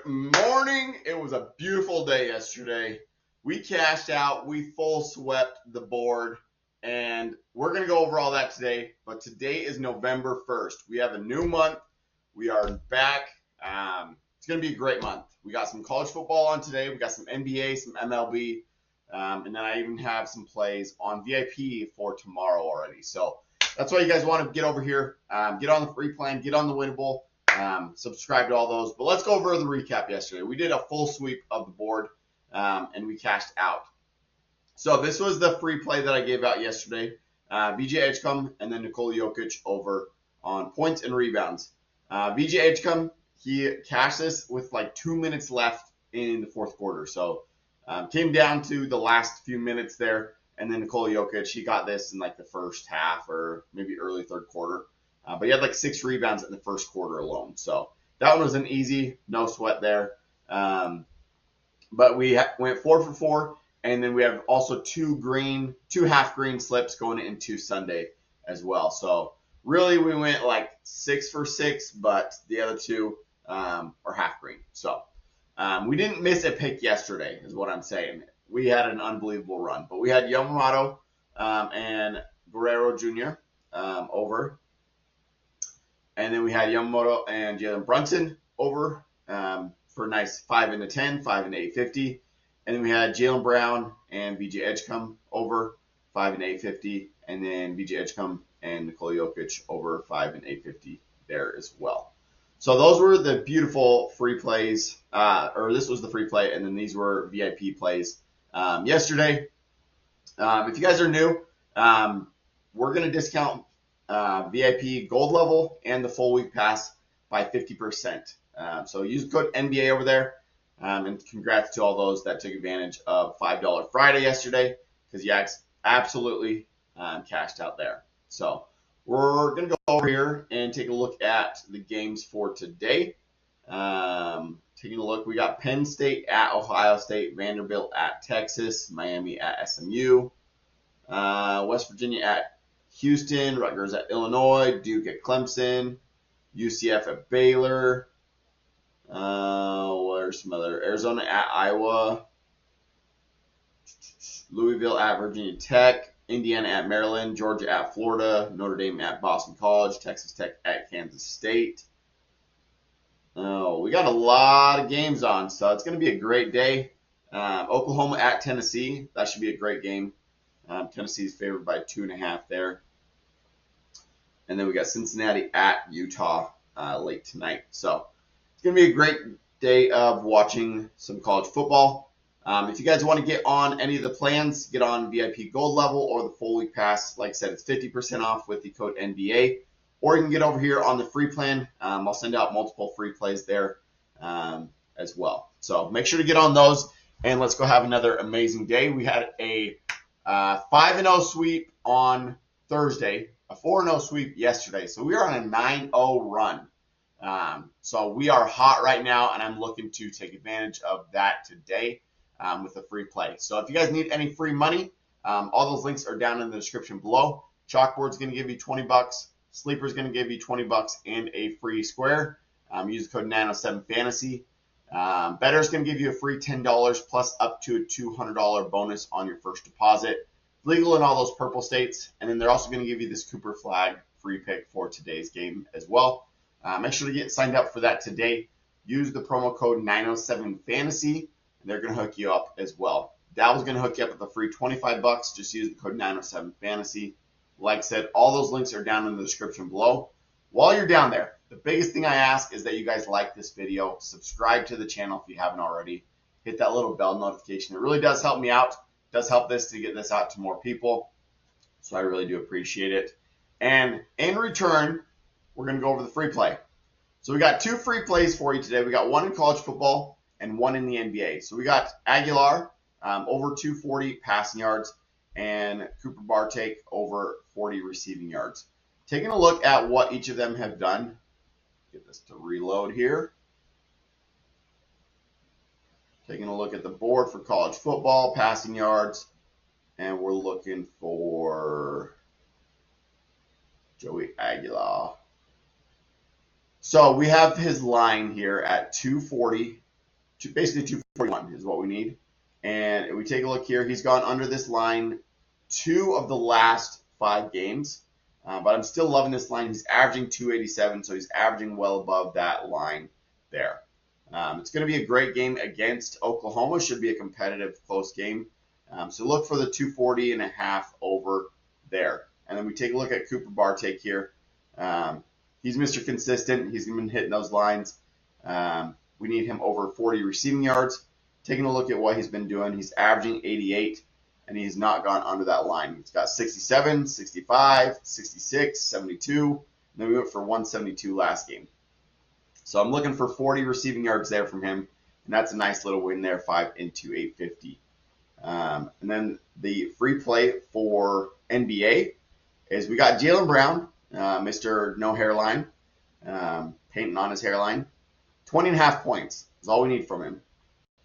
Good morning. It was a beautiful day yesterday. We cashed out. We full swept the board. And we're going to go over all that today. But today is November 1st. We have a new month. We are back. It's going to be a great month. We got some college football on today. We got some NBA, some MLB. And then I even have some plays on VIP for tomorrow already. So that's why you guys want to get over here. Get on the free plan. Get on the Winible. Subscribe to all those. But let's go over the recap yesterday. We did a full sweep of the board, and we cashed out. So this was the free play that I gave out yesterday. VJ Edgecombe and then Nikola Jokic over on points and rebounds. VJ Edgecombe, he cashed this with like 2 minutes left in the fourth quarter. So came down to the last few minutes there. And then Nikola Jokic, he got this in like the first half or maybe early third quarter. But he had like 6 rebounds in the first quarter alone. So that one was an easy, no sweat there. But we went 4 for 4. And then we have also two half green slips going into Sunday as well. So really we went like 6 for 6, but the other two are half green. So we didn't miss a pick yesterday is what I'm saying. We had an unbelievable run. But we had Yamamoto and Guerrero Jr. Over. And then we had Yamamoto and Jalen Brunson over for a nice 5 into 10, 5 into 850. And then we had Jaylen Brown and VJ Edgecombe over 5 and 850. And then VJ Edgecombe and Nikola Jokic over 5 and 850 there as well. So those were the beautiful free plays, or this was the free play, and then these were VIP plays yesterday. If you guys are new, we're going to discount VIP gold level and the full week pass by 50%. So use the code NBA over there. And congrats to all those that took advantage of $5 Friday yesterday because you absolutely cashed out there. So we're going to go over here and take a look at the games for today. Taking a look, we got Penn State at Ohio State, Vanderbilt at Texas, Miami at SMU, West Virginia at Houston, Rutgers at Illinois, Duke at Clemson, UCF at Baylor. Where's some other? Arizona at Iowa, Louisville at Virginia Tech, Indiana at Maryland, Georgia at Florida, Notre Dame at Boston College, Texas Tech at Kansas State. Oh, we got a lot of games on, so it's going to be a great day. Oklahoma at Tennessee, that should be a great game. Tennessee is favored by 2.5 there. And then we got Cincinnati at Utah late tonight. So it's going to be a great day of watching some college football. If you guys want to get on any of the plans, get on VIP Gold level or the full week pass. Like I said, it's 50% off with the code NBA. Or you can get over here on the free plan. I'll send out multiple free plays there as well. So make sure to get on those, and let's go have another amazing day. We had a 5-0 sweep on Thursday, a 4-0 sweep yesterday. So we are on a 9-0 run. So we are hot right now, and I'm looking to take advantage of that today with a free play. So if you guys need any free money, all those links are down in the description below. Chalkboard's going to give you $20. Sleeper's going to give you $20 and a free square. Use the code 907fantasy. BETR's going to give you a free $10 plus up to a $200 bonus on your first deposit. Legal in all those purple states. And then they're also going to give you this Cooper Flag free pick for today's game as well. Make sure to get signed up for that today. Use the promo code 907fantasy, and they're going to hook you up as well. Dabble's going to hook you up with a free $25. Just use the code 907fantasy. Like I said, all those links are down in the description below. While you're down there, the biggest thing I ask is that you guys like this video, subscribe to the channel if you haven't already, hit that little bell notification. It really does help me out. It does help this to get this out to more people. So I really do appreciate it. And in return, we're going to go over the free play. So we got 2 free plays for you today. We got one in college football and one in the NBA. So we got Aguilar over 240 passing yards and Cooper Bartek over 40 receiving yards. Taking a look at what each of them have done. Get this to reload here. Taking a look at the board for college football, passing yards, and we're looking for Joey Aguilar. So we have his line here at 240 basically 241 is what we need. And if we take a look here, he's gone under this line 2 of the last 5 games. But I'm still loving this line. He's averaging 287, so he's averaging well above that line there. It's going to be a great game against Oklahoma. Should be a competitive, close game. So look for the 240.5 over there. And then we take a look at Cooper Bartek here. He's Mr. Consistent. He's been hitting those lines. We need him over 40 receiving yards. Taking a look at what he's been doing, he's averaging 88, and he's not gone under that line. He's got 67, 65, 66, 72, and then we went for 172 last game. So I'm looking for 40 receiving yards there from him, and that's a nice little win there, 5 into 850. And then the free play for NBA is we got Jaylen Brown, Mr. No Hairline, painting on his hairline. 20.5 points is all we need from him.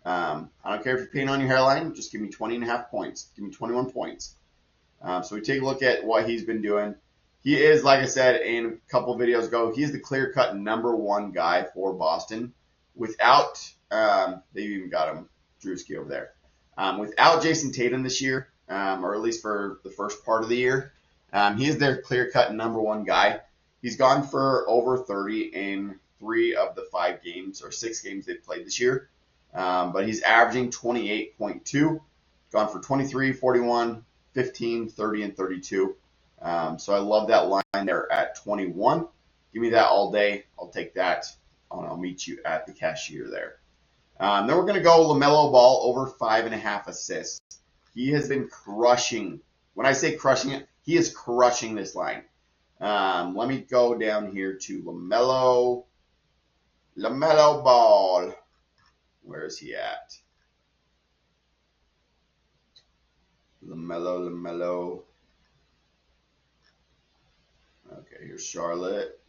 I don't care if you paint on your hairline, just give me 20.5 points. Give me 21 points. So we take a look at what he's been doing. He is, like I said in a couple videos ago, he's the clear-cut #1 guy for Boston. Without, they even got him, Drewski over there. Without Jason Tatum this year, or at least for the first part of the year, he is their clear-cut #1 guy. He's gone for over 30 in 3 of the 5 games, or 6 games they've played this year. But he's averaging 28.2, gone for 23, 41, 15, 30, and 32. So I love that line there at 21. Give me that all day. I'll take that. I'll meet you at the cashier there. Then we're going to go LaMelo Ball over 5.5 assists. He has been crushing. When I say crushing it, he is crushing this line. Let me go down here to LaMelo Ball. Where is he at? LaMelo. Okay, here's Charlotte.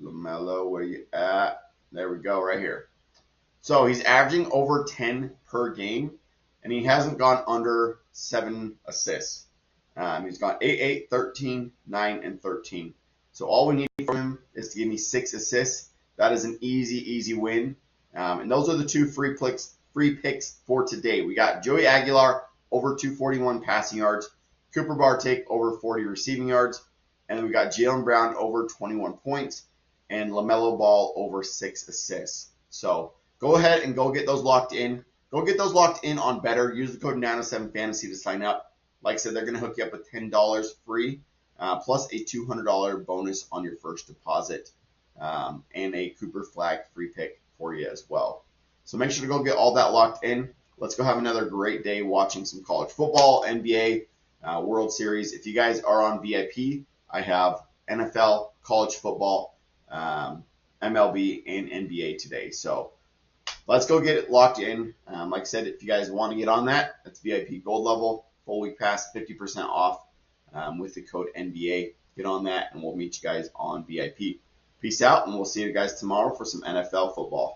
LaMelo, where you at? There we go, right here. So he's averaging over 10 per game, and he hasn't gone under 7 assists. He's gone 8, 8, 13, 9, and 13. So all we need from him is to give me 6 assists. That is an easy win. And those are the 2 free picks for today. We got Joey Aguilar over 241 passing yards, Cooper Bartek over 40 receiving yards, and then we got Jaylen Brown over 21 points, and LaMelo Ball over 6 assists. So go ahead and go get those locked in. Go get those locked in on BETR. Use the code Nano7Fantasy to sign up. Like I said, they're going to hook you up with $10 free, plus a $200 bonus on your first deposit, and a Cooper Flag free pick for you as well. So make sure to go get all that locked in. Let's go have another great day watching some college football, NBA, World Series. If you guys are on VIP, I have NFL, college football, MLB, and NBA today. So let's go get it locked in. Like I said, if you guys want to get on that, that's VIP Gold level, full week pass, 50% off with the code NBA. Get on that, and we'll meet you guys on VIP. Peace out, and we'll see you guys tomorrow for some NFL football.